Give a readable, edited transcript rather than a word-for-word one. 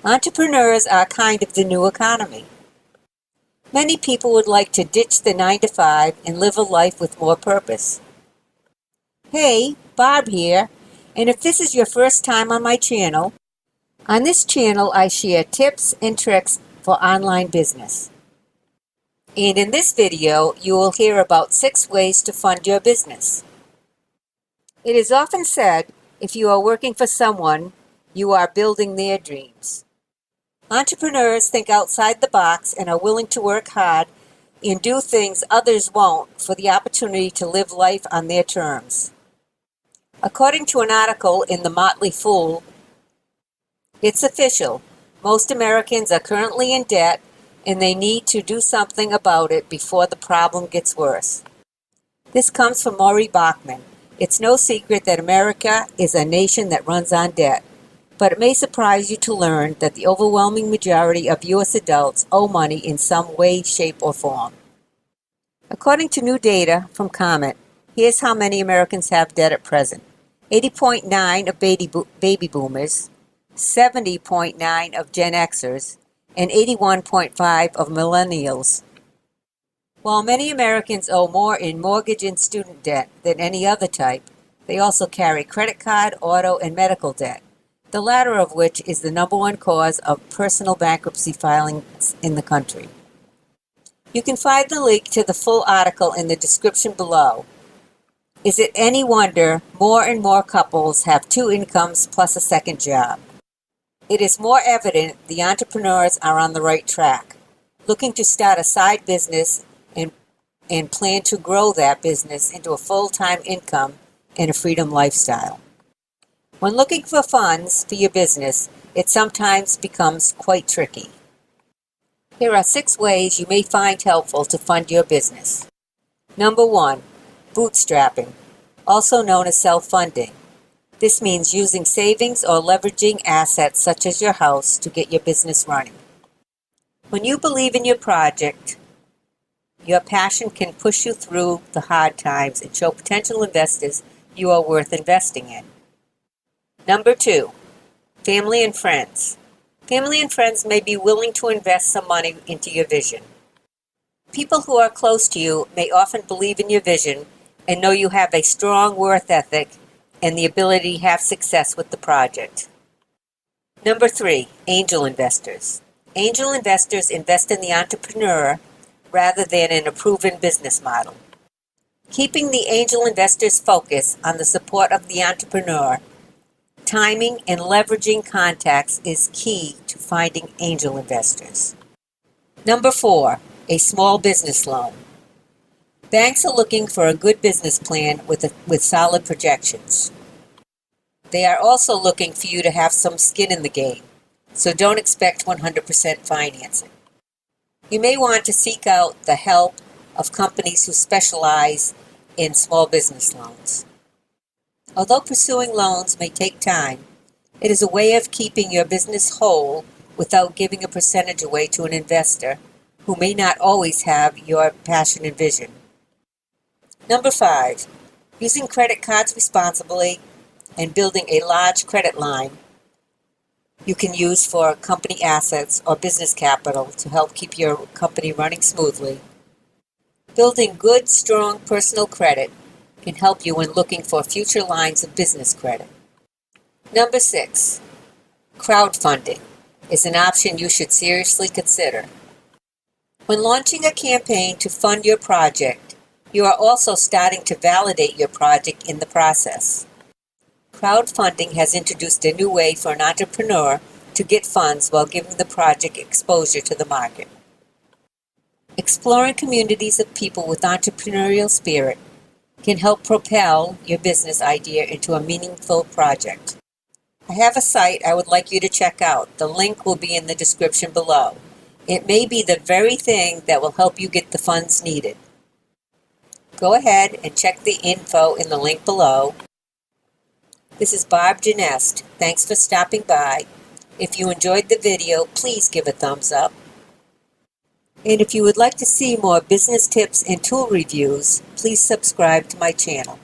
Entrepreneurs are kind of the new economy. Many people would like to ditch the 9 to 5 and live a life with more purpose. Hey, Barb here, and if this is your first time on my channel, on this channel I share tips and tricks for online business. And in this video, you will hear about 6 ways to fund your business. It is often said, if you are working for someone, you are building their dreams. Entrepreneurs think outside the box and are willing to work hard and do things others won't for the opportunity to live life on their terms. According to an article in The Motley Fool, it's official. Most Americans are currently in debt and they need to do something about it before the problem gets worse. This comes from Maury Bachman. It's no secret that America is a nation that runs on debt. But it may surprise you to learn that the overwhelming majority of U.S. adults owe money in some way, shape, or form. According to new data from Comet, here's how many Americans have debt at present. 80.9 of baby boomers, 70.9 of Gen Xers, and 81.5 of millennials. While many Americans owe more in mortgage and student debt than any other type, they also carry credit card, auto, and medical debt, the latter of which is the number one cause of personal bankruptcy filings in the country. You can find the link to the full article in the description below. Is it any wonder more and more couples have 2 incomes plus a second job? It is more evident the entrepreneurs are on the right track, looking to start a side business and plan to grow that business into a full-time income and a freedom lifestyle. When looking for funds for your business, it sometimes becomes quite tricky. Here are 6 ways you may find helpful to fund your business. Number 1, bootstrapping, also known as self-funding. This means using savings or leveraging assets such as your house to get your business running. When you believe in your project, your passion can push you through the hard times and show potential investors you are worth investing in. Number 2, family and friends. Family and friends may be willing to invest some money into your vision. People who are close to you may often believe in your vision and know you have a strong work ethic and the ability to have success with the project. Number 3, angel investors. Angel investors invest in the entrepreneur rather than in a proven business model. Keeping the angel investors' focus on the support of the entrepreneur, timing and leveraging contacts is key to finding angel investors. Number 4, a small business loan. Banks are looking for a good business plan with solid projections. They are also looking for you to have some skin in the game, so don't expect 100% financing. You may want to seek out the help of companies who specialize in small business loans. Although pursuing loans may take time, it is a way of keeping your business whole without giving a percentage away to an investor who may not always have your passion and vision. Number 5, using credit cards responsibly and building a large credit line you can use for company assets or business capital to help keep your company running smoothly. Building good, strong personal credit can help you when looking for future lines of business credit. Number 6, crowdfunding is an option you should seriously consider. When launching a campaign to fund your project, you are also starting to validate your project in the process. Crowdfunding has introduced a new way for an entrepreneur to get funds while giving the project exposure to the market. Exploring communities of people with entrepreneurial spirit can help propel your business idea into a meaningful project. I have a site I would like you to check out. The link will be in the description below. It may be the very thing that will help you get the funds needed. Go ahead and check the info in the link below. This is Barb Genest. Thanks for stopping by. If you enjoyed the video, please give a thumbs up. And if you would like to see more business tips and tool reviews, please subscribe to my channel.